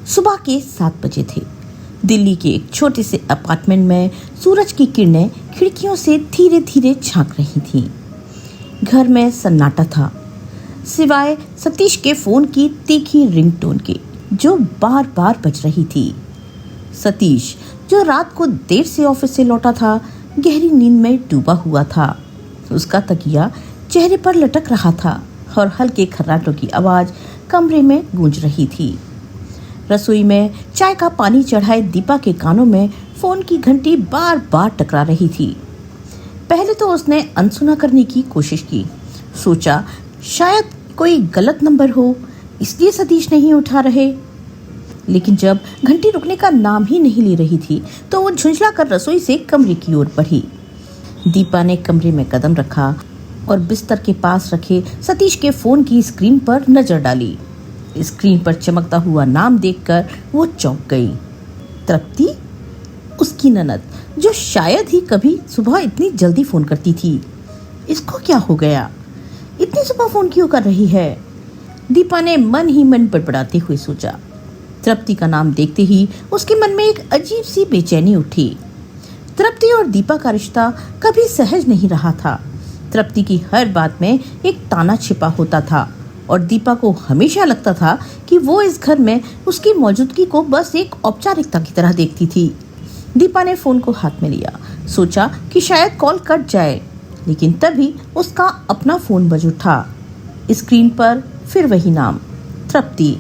सुबह के 7 बजे थे। दिल्ली के एक छोटे से अपार्टमेंट में सूरज की किरणें खिड़कियों से धीरे धीरे झांक रही थीं। घर में सन्नाटा था, सिवाय सतीश के फोन की तीखी रिंगटोन के, जो बार बार बज रही थी। सतीश, जो रात को देर से ऑफिस से लौटा था, गहरी नींद में डूबा हुआ था। उसका तकिया चेहरे पर लटक रहा था और हल्के खर्राटों की आवाज कमरे में गूंज रही थी। रसोई में चाय का पानी चढ़ाए दीपा के कानों में फोन की घंटी बार बार टकरा रही थी। पहले तो उसने अनसुना करने की कोशिश की, सोचा शायद कोई गलत नंबर हो, इसलिए सतीश नहीं उठा रहे। लेकिन जब घंटी रुकने का नाम ही नहीं ले रही थी तो वो झुंझला कर रसोई से कमरे की ओर बढ़ी। दीपा ने कमरे में कदम रखा और बिस्तर के पास रखे सतीश के फोन की स्क्रीन पर नजर डाली। स्क्रीन पर चमकता हुआ नाम देखकर वो चौंक गई। तृप्ति, उसकी ननद, जो शायद ही कभी सुबह इतनी जल्दी फोन करती थी। इसको क्या हो गया, इतनी सुबह फोन क्यों कर रही है? दीपा ने मन ही मन बड़बड़ाते हुए सोचा। तृप्ति का नाम देखते ही उसके मन में एक अजीब सी बेचैनी उठी। तृप्ति और दीपा का रिश्ता कभी सहज नहीं रहा था। तृप्ति की हर बात में एक ताना छिपा होता था और दीपा को हमेशा लगता था कि वो इस घर में उसकी मौजूदगी को बस एक औपचारिकता की तरह देखती थी। दीपा ने फोन को हाथ में लिया, सोचा कि शायद कॉल कट जाए, लेकिन तभी उसका अपना फोन बज उठा। स्क्रीन पर फिर वही नाम, तृप्ति।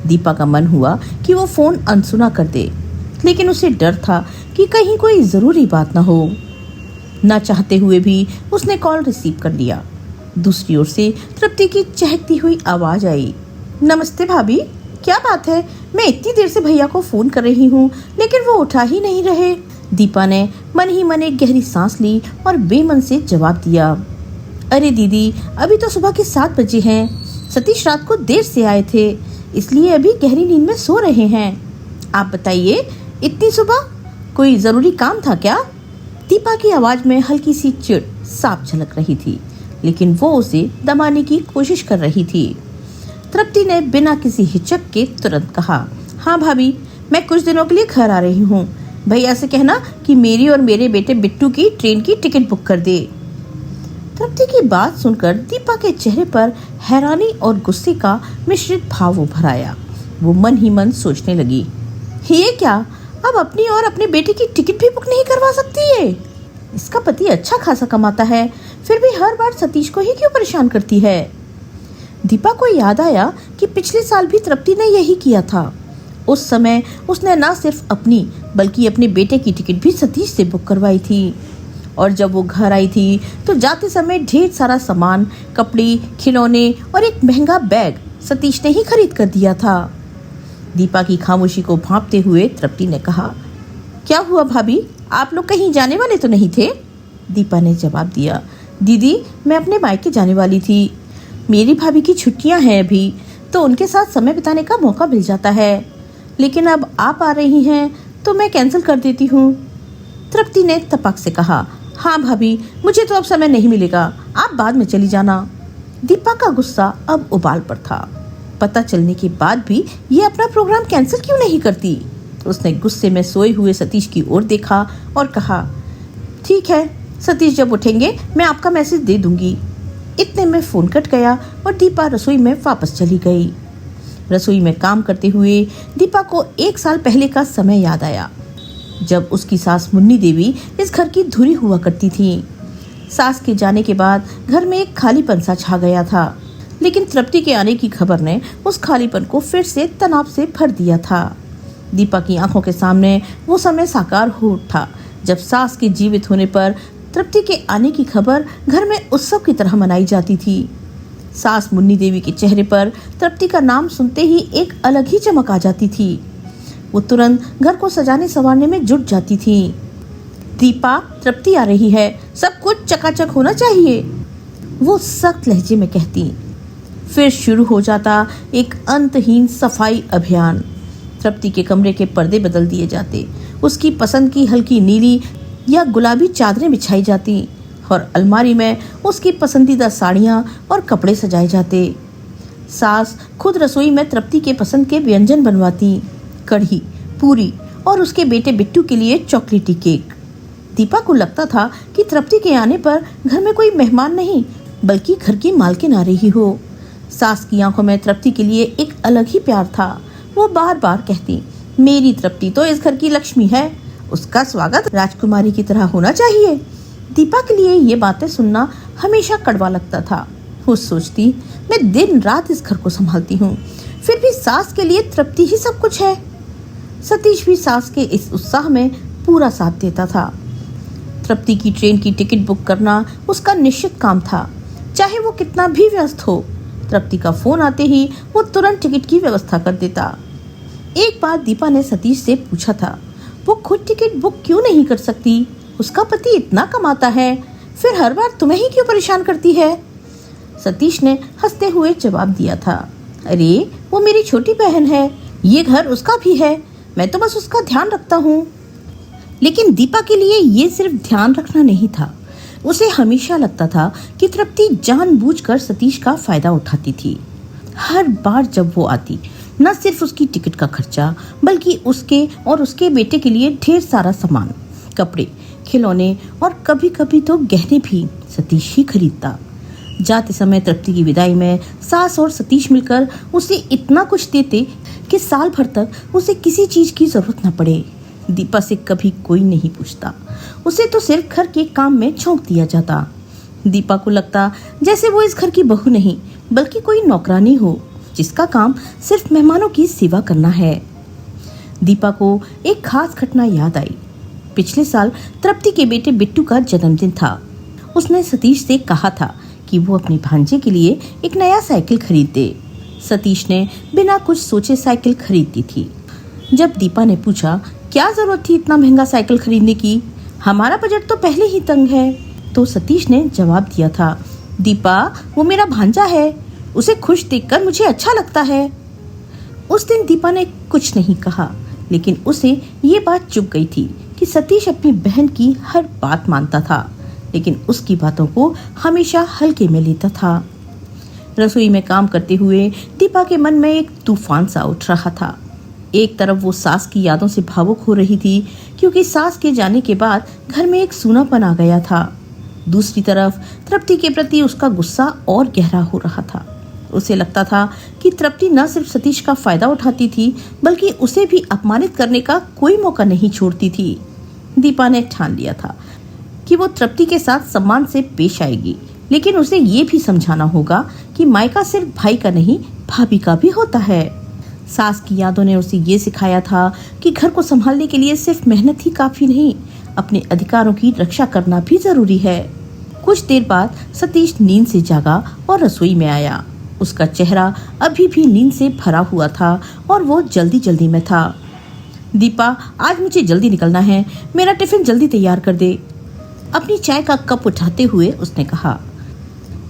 दीपा का मन हुआ कि वो फोन अनसुना कर दे, लेकिन उसे डर था कि कहीं कोई जरूरी बात न हो। न चाहते हुए भी उसने कॉल रिसीव कर लिया। दूसरी ओर से तृप्ति की चहकती हुई आवाज आई। नमस्ते भाभी, क्या बात है? मैं इतनी देर से भैया को फोन कर रही हूँ, लेकिन वो उठा ही नहीं रहे। दीपा ने मन ही मन एक गहरी सांस ली और बेमन से जवाब दिया। अरे दीदी, अभी तो सुबह के 7 बजे हैं। सतीश रात को देर से आए थे, इसलिए अभी गहरी नींद में सो रहे हैं। आप बताइए, इतनी सुबह कोई जरूरी काम था क्या? दीपा की आवाज में हल्की सी चिढ़ साफ झलक रही थी, लेकिन वो उसे दबाने की कोशिश कर रही थी। तृप्ति ने बिना किसी हिचक के तुरंत कहा, हाँ भाभी, मैं कुछ दिनों के लिए घर आ रही हूँ। भैया से कहना कि मेरी और मेरे बेटे बिट्टू की ट्रेन की टिकट बुक कर दे। तृप्ति की बात सुनकर दीपा के चेहरे पर हैरानी और गुस्से का मिश्रित भाव उभर आया। वो मन ही मन सोचने लगी, ये क्या, अब अपनी और अपने बेटे की टिकट भी बुक नहीं करवा सकती है? इसका पति अच्छा खासा कमाता है, फिर भी हर बार सतीश को ही क्यों परेशान करती है? दीपा को याद आया कि पिछले साल भी तृप्ति ने यही किया था। उस समय उसने न सिर्फ अपनी बल्कि अपने बेटे की टिकट भी सतीश से बुक करवाई थी। और जब वो घर आई थी तो जाते समय ढेर सारा सामान, कपड़े, खिलौने और एक महंगा बैग सतीश ने ही खरीद कर दिया था। दीपा की खामोशी को भांपते हुए तृप्ति ने कहा, क्या हुआ भाभी, आप लोग कहीं जाने वाले तो नहीं थे? दीपा ने जवाब दिया, दीदी, मैं अपने मायके जाने वाली थी। मेरी भाभी की छुट्टियां हैं अभी, तो उनके साथ समय बिताने का मौका मिल जाता है, लेकिन अब आप आ रही हैं तो मैं कैंसिल कर देती हूँ। तृप्ति ने तपक से कहा, हाँ भाभी, मुझे तो अब समय नहीं मिलेगा, आप बाद में चली जाना। दीपा का गुस्सा अब उबाल पर था। पता चलने के बाद भी ये अपना प्रोग्राम कैंसिल क्यों नहीं करती? उसने गुस्से में सोए हुए सतीश की ओर देखा और कहा, ठीक है, सतीश जब उठेंगे मैं आपका मैसेज दे दूंगी। इतने में फोन कट गया और दीपा रसोई में वापस चली गई। रसोई में काम करते हुए दीपा को 1 साल पहले का समय याद आया, जब उसकी सास मुन्नी देवी इस घर की धुरी हुआ करती थी। सास के जाने के बाद घर में एक खालीपन सा छा गया था, लेकिन तृप्ति के आने की खबर ने उस खालीपन को फिर से तनाव से भर दिया था। दीपा की आंखों के सामने वो समय साकार हो उठा जब सास के जीवित होने पर तृप्ति के आने की खबर घर में उत्सव की तरह मनाई जाती थी। सास मुन्नी देवी के चेहरे पर तृप्ति का नाम सुनते ही एक अलग ही चमक आ जाती थी। वो तुरंत घर को सजाने संवारने में जुट जाती थी। दीपा, तृप्ति आ रही है, सब कुछ चकाचक होना चाहिए, वो सख्त लहजे में कहती। फिर शुरू हो जाता एक अंतहीन सफाई अभियान। तृप्ति के कमरे के पर्दे बदल दिए जाते, उसकी पसंद की हल्की नीली या गुलाबी चादरें बिछाई जाती और अलमारी में उसकी पसंदीदा साड़ियाँ और कपड़े सजाए जाते। सास खुद रसोई में तृप्ति के पसंद के व्यंजन बनवाती। कढ़ी, पूरी और उसके बेटे बिट्टू के लिए चॉकलेटी केक। दीपा को लगता था कि तृप्ति के आने पर घर में कोई मेहमान नहीं बल्कि घर की मालकिन आ रही हो। सास की आंखों में तृप्ति के लिए एक अलग ही प्यार था। वो बार बार कहती, मेरी तृप्ति तो इस घर की लक्ष्मी है, उसका स्वागत राजकुमारी की तरह होना चाहिए। दीपा के लिए ये बातें सुनना हमेशा कड़वा लगता था। वो सोचती, मैं दिन रात इस घर को संभालती हूँ, फिर भी सास के लिए तृप्ति ही सब कुछ है। सतीश भी सास के इस उत्साह में पूरा साथ देता था। तृप्ति की ट्रेन की टिकट बुक करना उसका निश्चित काम था, चाहे वो कितना भी व्यस्त हो। तृप्ति का फोन आते ही वो तुरंत टिकट की व्यवस्था कर देता। एक बार दीपा ने सतीश से पूछा था, वो खुद टिकट बुक क्यों नहीं कर सकती? उसका पति इतना कमाता है, फिर हर बार तुम्हें ही क्यों परेशान करती है? सतीश ने हंसते हुए जवाब दिया था, अरे वो मेरी छोटी बहन है, ये घर उसका भी है, मैं तो बस उसका ध्यान रखता हूँ। लेकिन दीपा के लिए ये सिर्फ ध्यान रखना नहीं था। उसे हमेशा लगता था कि तृप्ति जानबूझकर सतीश का फायदा उठाती थी। हर बार जब वो आती, न सिर्फ उसकी टिकट का खर्चा बल्कि उसके और उसके बेटे के लिए ढेर सारा सामान, कपड़े, खिलौने और कभी कभी तो गहने भी सतीश ही खरीदता। जाते समय तृप्ति की विदाई में सास और सतीश मिलकर उसे इतना कुछ देते कि साल भर तक उसे किसी चीज की जरूरत न पड़े। दीपा से कभी कोई नहीं पूछता, उसे तो सिर्फ घर के काम में झोंक दिया जाता। दीपा को लगता जैसे वो इस घर की बहू नहीं बल्कि कोई नौकरानी हो जिसका काम सिर्फ मेहमानों की सेवा करना है। दीपा को एक खास घटना याद आई। पिछले साल तृप्ति के बेटे बिट्टू का जन्मदिन था। उसने सतीश से कहा था कि वो अपने भांजे के लिए एक नया साइकिल खरीद दे। सतीश ने बिना कुछ सोचे साइकिल खरीद दी थी। जब दीपा ने पूछा, क्या जरूरत थी इतना महंगा साइकिल खरीदने की, हमारा बजट तो पहले ही तंग है, तो सतीश ने जवाब दिया था, दीपा वो मेरा भांजा है, उसे खुश देखकर मुझे अच्छा लगता है। उस दिन दीपा ने कुछ नहीं कहा, लेकिन उसे ये बात चुभ गई थी कि सतीश अपनी बहन की हर बात मानता था, लेकिन उसकी बातों को हमेशा हल्के में लेता था। रसोई में काम करते हुए दीपा के मन में एक तूफान सा उठ रहा था। एक तरफ वो सास की यादों से भावुक हो रही थी क्योंकि सास के जाने के बाद घर में एक सूनापन आ गया था। दूसरी तरफ तृप्ति के प्रति उसका गुस्सा और गहरा हो रहा था। उसे लगता था कि तृप्ति न सिर्फ सतीश का फायदा उठाती थी बल्कि उसे भी अपमानित करने का कोई मौका नहीं छोड़ती थी। दीपा ने ठान लिया था कि वो तृप्ति के साथ सम्मान से पेश आएगी, लेकिन उसे ये भी समझाना होगा कि मायका सिर्फ भाई का नहीं भाभी का भी होता है। सास की यादों ने उसे ये सिखाया था कि घर को संभालने के लिए सिर्फ मेहनत ही काफी नहीं, अपने अधिकारों की रक्षा करना भी जरूरी है। कुछ देर बाद सतीश नींद से जागा और रसोई में आया। उसका चेहरा अभी भी नींद से भरा हुआ था और वो जल्दी जल्दी में था। दीपा, आज मुझे जल्दी निकलना है, मेरा टिफिन जल्दी तैयार कर दे। अपनी चाय का कप उठाते हुए उसने कहा।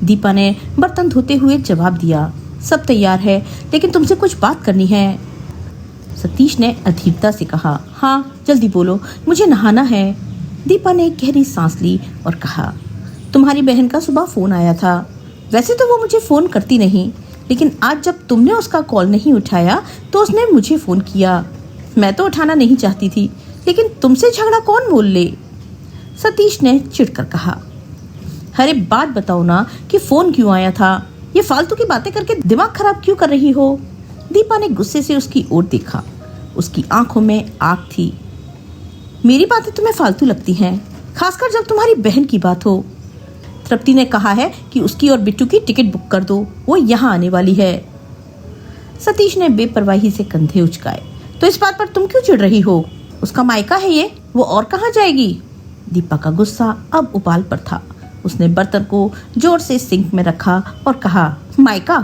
दीपा ने बर्तन धोते हुए जवाब दिया, सब तैयार है, लेकिन तुमसे कुछ बात करनी है। सतीश ने अधीरता से कहा, हाँ जल्दी बोलो, मुझे नहाना है। दीपा ने गहरी सांस ली और कहा, तुम्हारी बहन का सुबह फोन आया था। वैसे तो वो मुझे फोन करती नहीं, लेकिन आज जब तुमने उसका कॉल नहीं उठाया तो उसने मुझे फोन किया। मैं तो उठाना नहीं चाहती थी, लेकिन तुमसे झगड़ा कौन मोल ले? सतीश ने चिढ़कर कहा, अरे बात बताओ ना कि फोन क्यों आया था, ये फालतू की बातें करके दिमाग खराब क्यों कर रही हो? दीपा ने गुस्से से उसकी ओर देखा। उसकी आंखों में आग थी। मेरी बातें तुम्हें फालतू लगती हैं, खासकर जब तुम्हारी बहन की बात हो। तृप्ति ने कहा है कि उसकी और बिट्टू की टिकट बुक कर दो, वो यहाँ आने वाली है। सतीश ने बेपरवाही से कंधे उचकाए। तो इस बात पर तुम क्यों चिढ़ रही हो? उसका मायका है ये, वो और कहाँ जाएगी? दीपा का गुस्सा अब उबाल पर था। उसने बर्तन को जोर से सिंक में रखा और कहा, मायका?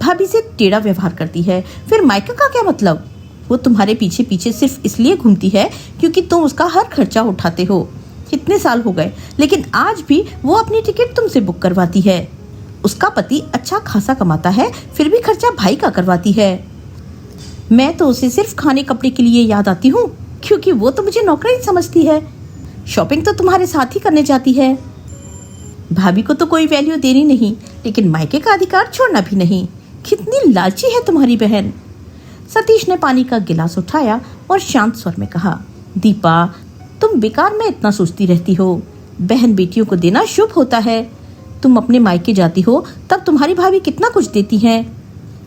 भाभी से टेढ़ा व्यवहार करती है, फिर मायका का क्या मतलब? वो तुम्हारे पीछे पीछे सिर्फ इसलिए घूमती है क्योंकि तुम उसका हर खर्चा उठाते हो। इतने साल हो गए, लेकिन आज भी वो अपनी टिकट तुमसे बुक करवाती है। उसका पति अच्छा खासा कमाता है, फिर भी खर्चा भाई का करवाती है। मैं तो उसे सिर्फ खाने कपड़े के लिए याद आती हूँ, क्योंकि वो तो मुझे नौकरानी समझती है। शॉपिंग तो तुम्हारे साथ ही करने जाती है। भाभी को तो कोई वैल्यू देनी नहीं, लेकिन मायके का अधिकार छोड़ना भी नहीं। कितनी लालची है तुम्हारी बहन। सतीश ने पानी का गिलास उठाया और शांत स्वर में कहा, दीपा, तुम बेकार में इतना सोचती रहती हो। बहन बेटियों को देना शुभ होता है। तुम अपने मायके जाती हो तब तुम्हारी भाभी कितना कुछ देती हैं।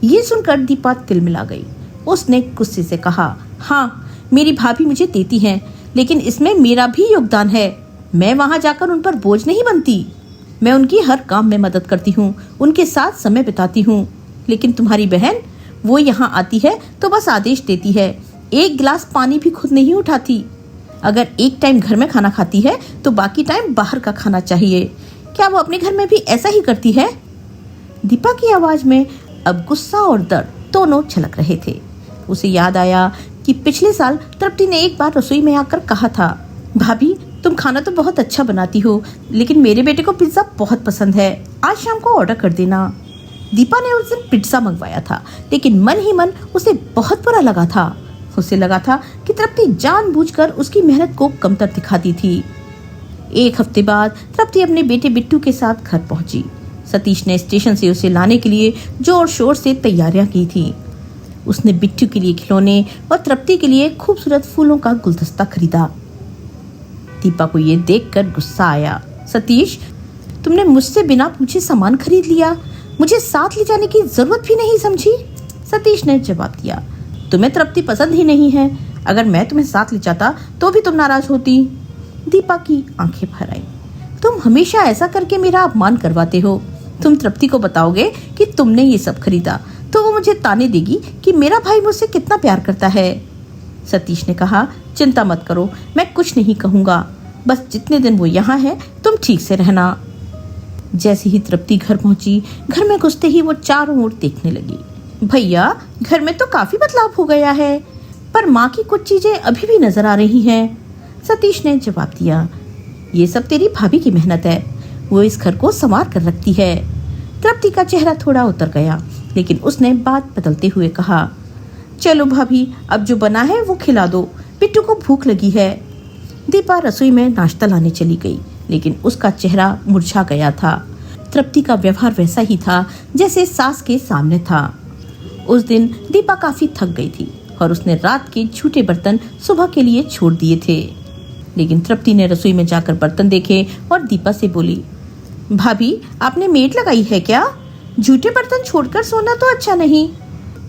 ये सुनकर दीपा तिलमिला गई। उसने गुस्से से कहा, हाँ, मेरी भाभी मुझे देती हैं, लेकिन इसमें मेरा भी योगदान है। मैं वहां जाकर उन पर बोझ नहीं बनती। मैं उनकी हर काम में मदद करती हूँ, उनके साथ समय बिताती हूँ। लेकिन तुम्हारी बहन, वो यहाँ आती है तो बस आदेश देती है, एक गिलास पानी भी खुद नहीं उठाती। अगर एक टाइम घर में खाना खाती है तो बाकी टाइम बाहर का खाना चाहिए। क्या वो अपने घर में भी ऐसा ही करती है? दीपा की आवाज में अब गुस्सा और दर्द दोनों झलक रहे थे। उसे याद आया कि पिछले साल तृप्ति ने एक बार रसोई में आकर कहा था, भाभी, तुम खाना तो बहुत अच्छा बनाती हो, लेकिन मेरे बेटे को पिज्जा बहुत पसंद है, आज शाम को ऑर्डर कर देना। दीपा ने उस दिन पिज्जा मंगवाया था, लेकिन मन ही मन उसे बहुत बुरा लगा था। उसे लगा था कि तृप्ति जानबूझकर उसकी मेहनत को कमतर दिखाती थी। एक हफ्ते बाद तृप्ति अपने बेटे बिट्टू के साथ घर पहुंची। सतीश ने स्टेशन से उसे लाने के लिए जोर शोर से तैयारियां की थी। उसने बिट्टू के लिए खिलौने और तृप्ति के लिए खूबसूरत फूलों का गुलदस्ता खरीदा। दीपा को ये देखकर गुस्सा आया। सतीश, तुमने मुझसे बिना पूछे सामान खरीद लिया, मुझे साथ ले जाने की जरूरत भी नहीं समझी। सतीश ने जवाब दिया, तुम्हें तृप्ति पसंद ही नहीं है। अगर मैं तुम्हें साथ ले जाता तो भी तुम नाराज होती। दीपा की आंखें भर आई। तुम हमेशा ऐसा करके मेरा अपमान करवाते हो। तुम तृप्ति को बताओगे कि तुमने ये सब खरीदा तो वो मुझे ताने देगी कि मेरा भाई मुझसे कितना प्यार करता है। सतीश ने कहा, चिंता मत करो, मैं कुछ नहीं कहूंगा। बस जितने दिन वो यहाँ है तुम ठीक से रहना। जैसे ही तृप्ति घर पहुंची, घर में घुसते ही वो चारों ओर देखने लगी। भैया, घर में तो काफी बदलाव हो गया है, पर माँ की कुछ चीजें अभी भी नजर आ रही हैं। सतीश ने जवाब दिया, ये सब तेरी भाभी की मेहनत है, वो इस घर को संवार कर रखती है। तृप्ति का चेहरा थोड़ा उतर गया, लेकिन उसने बात बदलते हुए कहा, चलो भाभी, अब जो बना है वो खिला दो, बिट्टू को भूख लगी है। दीपा रसोई में नाश्ता लाने चली गई, लेकिन उसका चेहरा मुरझा गया था। तृप्ति का व्यवहार वैसा ही था जैसे सास के सामने था। उस दिन दीपा काफी थक गई थी और उसने रात के झूठे बर्तन सुबह के लिए छोड़ दिए थे। लेकिन तृप्ति ने रसोई में जाकर बर्तन देखे और दीपा से बोली, भाभी, आपने मेड लगाई है क्या? झूठे बर्तन छोड़कर सोना तो अच्छा नहीं।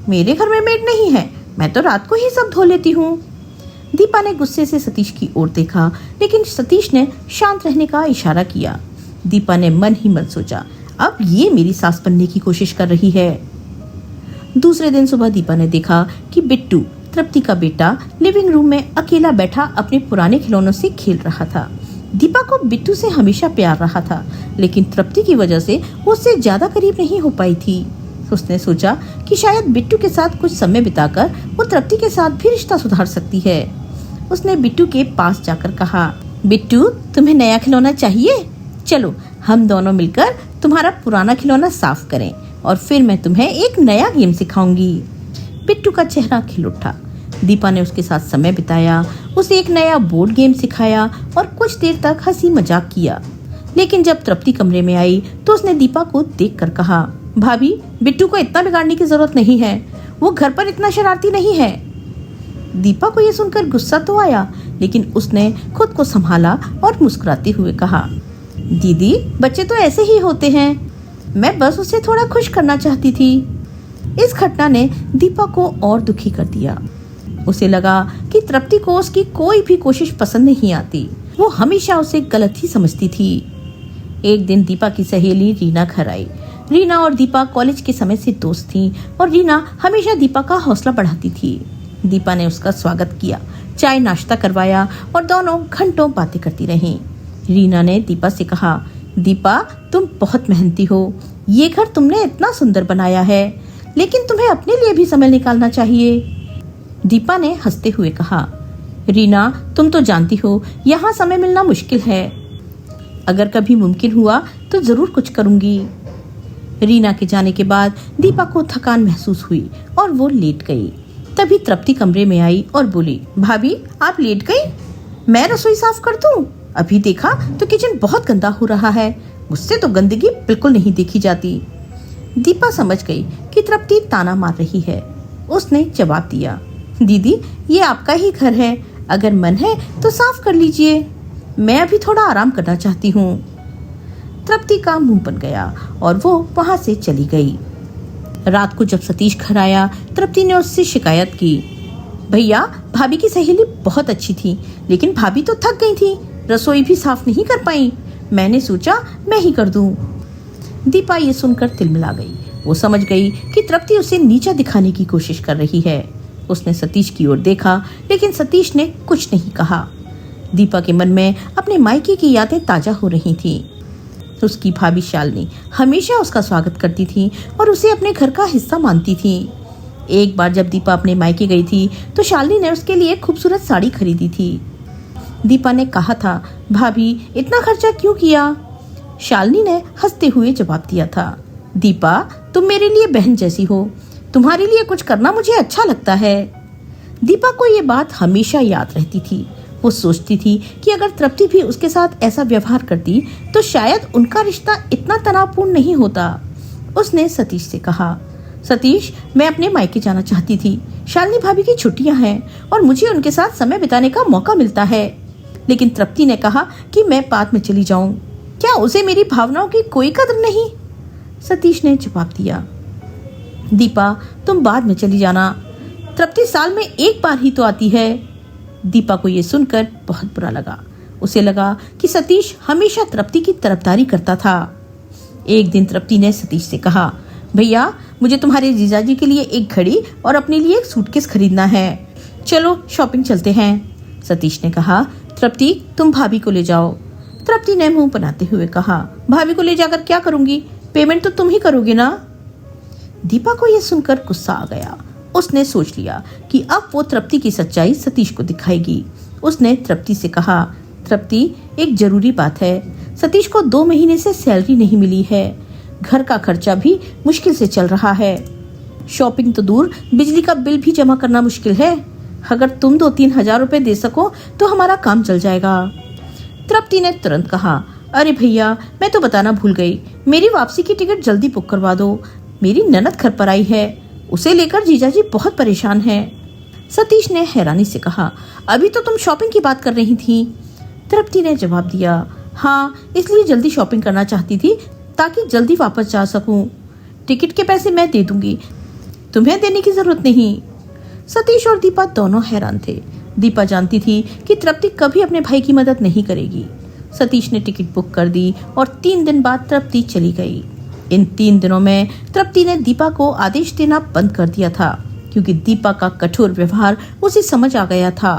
मेरे घर में मेड नहीं है, मैं तो रात को ही सब धो लेती हूँ। दीपा ने गुस्से से सतीश की ओर देखा, लेकिन सतीश ने शांत रहने का इशारा किया। दीपा ने मन ही मन सोचा, अब ये मेरी सास बनने की कोशिश कर रही है। दूसरे दिन सुबह दीपा ने देखा कि बिट्टू, तृप्ति का बेटा, लिविंग रूम में अकेला बैठा अपने पुराने खिलौनों से खेल रहा था। दीपा को बिट्टू से हमेशा प्यार रहा था, लेकिन तृप्ति की वजह से वो उससे ज्यादा करीब नहीं हो पाई थी। उसने सोचा कि शायद बिट्टू के साथ कुछ समय बिताकर वो तृप्ति के साथ भी रिश्ता सुधार सकती है। उसने बिट्टू के पास जाकर कहा, बिट्टू, तुम्हें नया खिलौना चाहिए? चलो हम दोनों मिलकर तुम्हारा पुराना खिलौना साफ करें और फिर मैं तुम्हें एक नया गेम सिखाऊंगी। बिट्टू का चेहरा खिल उठा। दीपा ने उसके साथ समय बिताया, उसे एक नया बोर्ड गेम सिखाया और कुछ देर तक हंसी मजाक किया। लेकिन जब तृप्ति कमरे में आई तो उसने दीपा को देखकर कहा, भाभी, बिट्टू को इतना बिगाड़ने की जरूरत नहीं है, वो घर पर इतना शरारती नहीं है। दीपा को यह सुनकर गुस्सा तो आया, लेकिन उसने खुद को संभाला और मुस्कुराते हुए कहा, दीदी, बच्चे तो ऐसे ही होते हैं, मैं बस उसे थोड़ा खुश करना चाहती थी। इस घटना ने दीपा को और दुखी कर दिया। उसे लगा कि तृप्ति को उसकी कोई भी कोशिश पसंद नहीं आती, वो हमेशा उसे गलत ही समझती थी। एक दिन दीपा की सहेली रीना घर आई। रीना और दीपा कॉलेज के समय से दोस्त थीं और रीना हमेशा दीपा का हौसला बढ़ाती थी। दीपा ने उसका स्वागत किया, चाय नाश्ता करवाया और दोनों घंटों बातें करती रहीं। रीना ने दीपा से कहा, दीपा, तुम बहुत मेहनती हो, ये घर तुमने इतना सुंदर बनाया है, लेकिन तुम्हें अपने लिए भी समय निकालना चाहिए। दीपा ने हंसते हुए कहा, रीना, तुम तो जानती हो यहाँ समय मिलना मुश्किल है, अगर कभी मुमकिन हुआ तो जरूर कुछ करूंगी। रीना के जाने के बाद दीपा को थकान महसूस हुई और वो लेट गई। तभी तृप्ति कमरे में आई और बोली, भाभी, आप लेट गई? मैं रसोई साफ कर दूं? अभी देखा तो किचन बहुत गंदा हो रहा है, मुझसे तो गंदगी बिल्कुल नहीं देखी जाती। दीपा समझ गई कि तृप्ति ताना मार रही है। उसने जवाब दिया, दीदी ये आपका ही घर है, अगर मन है तो साफ कर लीजिए, मैं अभी थोड़ा आराम करना चाहती हूँ। तृप्ति का मुंह बन गया और वो वहां से चली गई। रात को जब सतीश घर आया, तृप्ति ने उससे शिकायत की, भैया भाभी की सहेली बहुत अच्छी थी, लेकिन भाभी तो थक गई थी, रसोई भी साफ नहीं कर पाई, मैंने सोचा मैं ही कर दूं। दीपा ये सुनकर तिलमिला गई। वो समझ गई कि तृप्ति उसे नीचा दिखाने की कोशिश कर रही है। उसने सतीश की ओर देखा, लेकिन सतीश ने कुछ नहीं कहा। दीपा के मन में अपने मायके की यादें ताजा हो रही थीं। उसकी भाभी शालिनी हमेशा उसका स्वागत करती थी और उसे अपने घर का हिस्सा मानती थी। एक बार जब दीपा अपने मायके गई थी तो शालिनी ने उसके लिए खूबसूरत साड़ी खरीदी थी। दीपा ने कहा था, भाभी इतना खर्चा क्यों किया? शालिनी ने हंसते हुए जवाब दिया था, दीपा तुम मेरे लिए बहन जैसी हो, तुम्हारे लिए कुछ करना मुझे अच्छा लगता है। दीपा को ये बात हमेशा याद रहती थी। वो सोचती थी कि अगर तृप्ति भी उसके साथ ऐसा व्यवहार करती तो शायद उनका रिश्ता इतना तनावपूर्ण नहीं होता। उसने सतीश से कहा, सतीश मैं अपने मायके जाना चाहती थी, शालिनी भाभी की छुट्टियां हैं और मुझे उनके साथ समय बिताने का मौका मिलता है, लेकिन तृप्ति ने कहा कि मैं बाद में चली जाऊं। क्या उसे मेरी भावनाओं की कोई कदर नहीं? सतीश ने जवाब दिया, दीपा तुम बाद में चली जाना, तृप्ति साल में एक बार ही तो आती है। दीपा को ये सुनकर बहुत बुरा लगा। उसे लगा कि सतीश हमेशा तृप्ति की तरफदारी करता था। एक दिन तृप्ति ने सतीश से कहा, भैया मुझे तुम्हारे जीजाजी के लिए एक घड़ी और अपने लिए एक सूटकेस खरीदना है, चलो शॉपिंग चलते हैं। सतीश ने कहा, तृप्ति तुम भाभी को ले जाओ। तृप्ति ने मुंह बनाते हुए कहा, भाभी को ले जाकर क्या करूंगी, पेमेंट तो तुम ही करोगे ना। दीपा को यह सुनकर गुस्सा आ गया। उसने सोच लिया कि अब वो तृप्ति की सच्चाई सतीश को दिखाएगी। उसने तृप्ति से कहा, तृप्ति एक जरूरी बात है, सतीश को 2 महीने से सैलरी नहीं मिली है, घर का खर्चा भी मुश्किल से चल रहा है, शॉपिंग तो दूर बिजली का बिल भी जमा करना मुश्किल है, अगर तुम 2-3 हजार रुपए दे सको तो हमारा काम चल जाएगा। तृप्ति ने तुरंत कहा, अरे भैया मैं तो बताना भूल गई, मेरी वापसी की टिकट जल्दी बुक करवा दो, मेरी ननद घर पर आई है, उसे लेकर जीजाजी बहुत परेशान हैं। सतीश ने हैरानी से कहा, अभी तो तुम शॉपिंग की बात कर रही थी। तृप्ति ने जवाब दिया, हाँ इसलिए जल्दी शॉपिंग करना चाहती थी ताकि जल्दी वापस जा सकूं। टिकट के पैसे मैं दे दूंगी, तुम्हें देने की जरूरत नहीं। सतीश और दीपा दोनों हैरान थे। दीपा जानती थी कि तृप्ति कभी अपने भाई की मदद नहीं करेगी। सतीश ने टिकट बुक कर दी और 3 दिन बाद तृप्ति चली गई। इन 3 दिनों में तृप्ति ने दीपा को आदेश देना बंद कर दिया था, क्योंकि दीपा का कठोर व्यवहार उसे समझ आ गया था।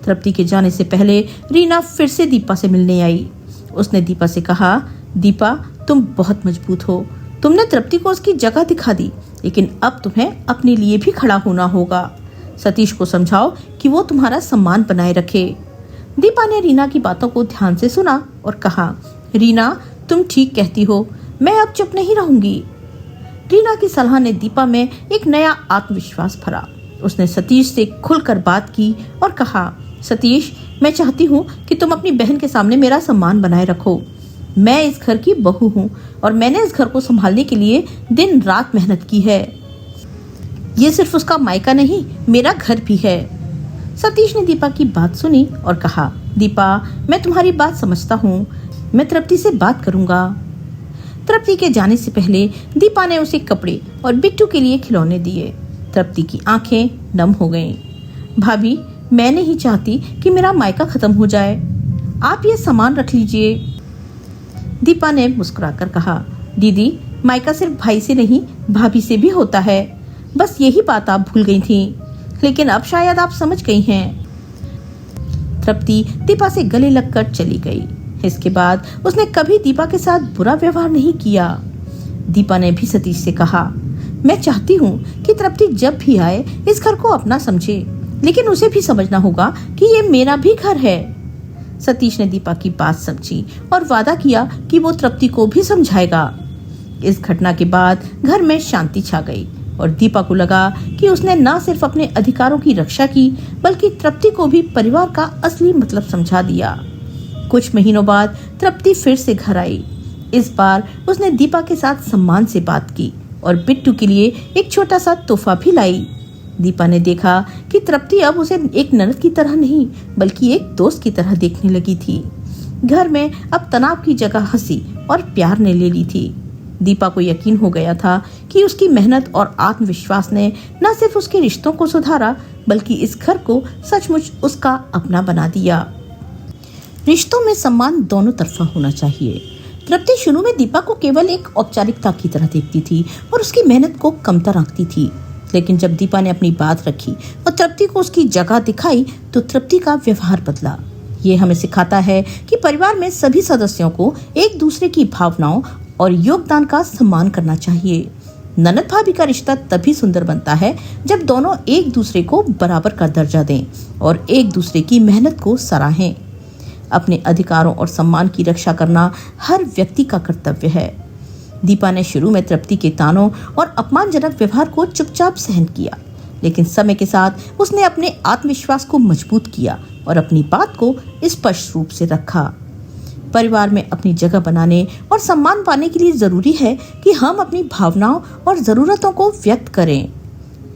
तृप्ति के जाने से पहले रीना फिर से दीपा से मिलने आई। उसने दीपा से कहा, दीपा तुम बहुत मजबूत हो, तुमने तृप्ति को उसकी जगह दिखा दी, लेकिन अब तुम्हें अपने लिए भी खड़ा होना होगा। सतीश को समझाओ कि वो तुम्हारा सम्मान बनाए रखे। दीपा ने रीना की बातों को ध्यान से सुना और कहा, रीना तुम ठीक कहती हो, मैं अब चुप नहीं रहूंगी। रीना की सलाह ने दीपा में एक नया आत्मविश्वास भरा। उसने सतीश से खुलकर बात की और कहा, सतीश मैं चाहती हूँ कि तुम अपनी बहन के सामने मेरा सम्मान बनाए रखो। मैं इस घर की बहू हूँ और मैंने इस घर को संभालने के लिए दिन रात मेहनत की है। ये सिर्फ उसका मायका नहीं, मेरा घर भी है। सतीश ने दीपा की बात सुनी और कहा, दीपा मैं तुम्हारी बात समझता हूँ, मैं तृप्ति से बात करूंगा। तृप्ति के जाने से पहले दीपा ने उसे कपड़े और बिट्टू के लिए खिलौने दिए। तृप्ति की आंखें नम हो गईं। भाभी मैं नहीं चाहती कि मेरा मायका खत्म हो जाए, आप ये सामान रख लीजिए। दीपा ने मुस्कुराकर कहा, दीदी मायका सिर्फ भाई से नहीं भाभी से भी होता है, बस यही बात आप भूल गई थी, लेकिन अब शायद आप समझ गई हैं। तृप्ति दीपा से गले लगकर चली गई। इसके बाद उसने कभी दीपा के साथ बुरा व्यवहार नहीं किया। दीपा ने भी सतीश से कहा, मैं चाहती हूँ कि तृप्ति जब भी आए इस घर को अपना समझे, लेकिन उसे भी समझना होगा कि ये मेरा भी घर है। सतीश ने दीपा की बात समझी और वादा किया कि वो तृप्ति को भी समझाएगा। इस घटना के बाद घर में शांति छा गई और दीपा को लगा कि उसने न सिर्फ अपने अधिकारों की रक्षा की, बल्कि तृप्ति को भी परिवार का असली मतलब समझा दिया। कुछ महीनों बाद तृप्ति फिर से घर आई। इस बार उसने दीपा के साथ सम्मान से बात की और बिट्टू के लिए एक छोटा सा तोहफा भी लाई। दीपा ने देखा कि तृप्ति अब उसे एक ननद की तरह नहीं बल्कि एक दोस्त की तरह देखने लगी थी। घर में अब तनाव की जगह हंसी और प्यार ने ले ली थी। दीपा को यकीन हो गया था कि उसकी मेहनत और आत्मविश्वास ने न सिर्फ उसके रिश्तों को सुधारा बल्कि इस घर को सचमुच उसका अपना बना दिया। रिश्तों में सम्मान दोनों तरफा होना चाहिए। तृप्ति शुरू में दीपा को केवल एक औपचारिकता की तरह देखती थी और उसकी मेहनत को कमतर आंकती थी, लेकिन जब दीपा ने अपनी बात रखी और तृप्ति को उसकी जगह दिखाई तो तृप्ति का व्यवहार बदला। ये हमें सिखाता है कि परिवार में सभी सदस्यों को एक दूसरे की भावनाओं और योगदान का सम्मान करना चाहिए। ननद भाभी का रिश्ता तभी सुंदर बनता है जब दोनों एक दूसरे को बराबर का दर्जा दें और एक दूसरे की मेहनत को सराहें। अपने अधिकारों और सम्मान की रक्षा करना हर व्यक्ति का कर्तव्य है। दीपा ने शुरू में तृप्ति के तानों और अपमानजनक व्यवहार को चुपचाप सहन किया, लेकिन समय के साथ उसने अपने आत्मविश्वास को मजबूत किया और अपनी बात को स्पष्ट रूप से रखा। परिवार में अपनी जगह बनाने और सम्मान पाने के लिए जरूरी है कि हम अपनी भावनाओं और जरूरतों को व्यक्त करें।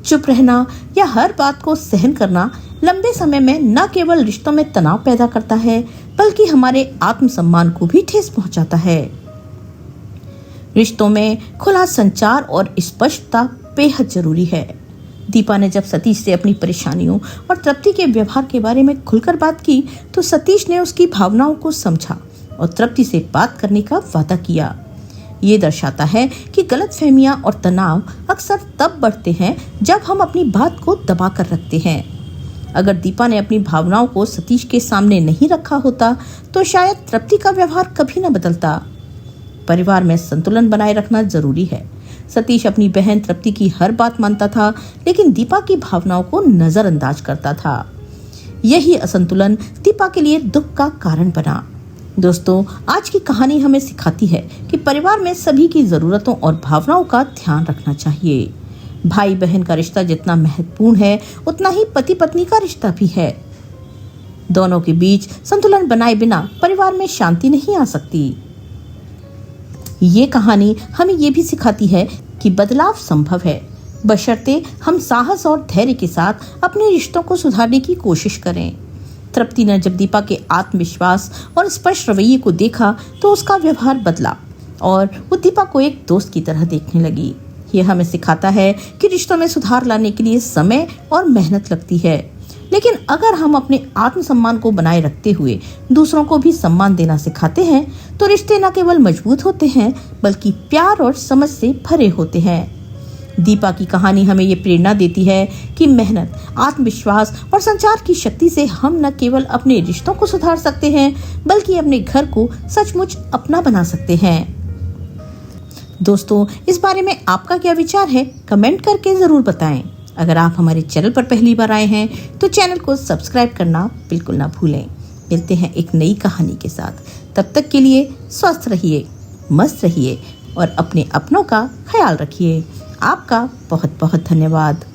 चुप रहना या हर बात को सहन करना लंबे समय में न केवल रिश्तों में तनाव पैदा करता है बल्कि हमारे आत्मसम्मान को भी ठेस पहुंचाता है। रिश्तों में खुला संचार और स्पष्टता बेहद जरूरी है। दीपा ने जब सतीश से अपनी परेशानियों और तृप्ति के व्यवहार के बारे में खुलकर बात की तो सतीश ने उसकी भावनाओं को समझा और तृप्ति से बात करने का वादा किया। ये दर्शाता है कि गलतफहमियां और तनाव अक्सर तब बढ़ते हैं जब हम अपनी बात को दबा कर रखते हैं। अगर दीपा ने अपनी भावनाओं को सतीश के सामने नहीं रखा होता तो शायद तृप्ति का व्यवहार कभी न बदलता। परिवार में संतुलन बनाए रखना जरूरी है। सतीश अपनी बहन तृप्ति की हर बात मानता था, लेकिन दीपा की भावनाओं को नजरअंदाज करता था। यही असंतुलन दीपा के लिए दुख का कारण बना। दोस्तों, आज की कहानी हमें सिखाती है कि परिवार में सभी की जरूरतों और भावनाओं का ध्यान रखना चाहिए। भाई बहन का रिश्ता जितना महत्वपूर्ण है उतना ही पति पत्नी का रिश्ता भी है। दोनों के बीच संतुलन बनाए बिना परिवार में शांति नहीं आ सकती। ये कहानी हमें ये भी सिखाती है कि बदलाव संभव है, बशर्ते हम साहस और धैर्य के साथ अपने रिश्तों को सुधारने की कोशिश करें। तृप्ति ने जब दीपा के आत्मविश्वास और स्पष्ट रवैये को देखा तो उसका व्यवहार बदला और वो दीपा को एक दोस्त की तरह देखने लगी। यह हमें सिखाता है कि रिश्तों में सुधार लाने के लिए समय और मेहनत लगती है, लेकिन अगर हम अपने आत्मसम्मान को बनाए रखते हुए दूसरों को भी सम्मान देना सिखाते हैं तो रिश्ते न केवल मजबूत होते हैं बल्कि प्यार और समझ से भरे होते हैं। दीपा की कहानी हमें ये प्रेरणा देती है कि मेहनत, आत्मविश्वास और संचार की शक्ति से हम न केवल अपने रिश्तों को सुधार सकते हैं बल्कि अपने घर को सचमुच अपना बना सकते हैं। दोस्तों, इस बारे में आपका क्या विचार है? कमेंट करके जरूर बताएं। अगर आप हमारे चैनल पर पहली बार आए हैं तो चैनल को सब्सक्राइब करना बिल्कुल ना भूलें। मिलते हैं एक नई कहानी के साथ। तब तक के लिए स्वस्थ रहिए, मस्त रहिए और अपने अपनों का ख्याल रखिए। आपका बहुत बहुत धन्यवाद।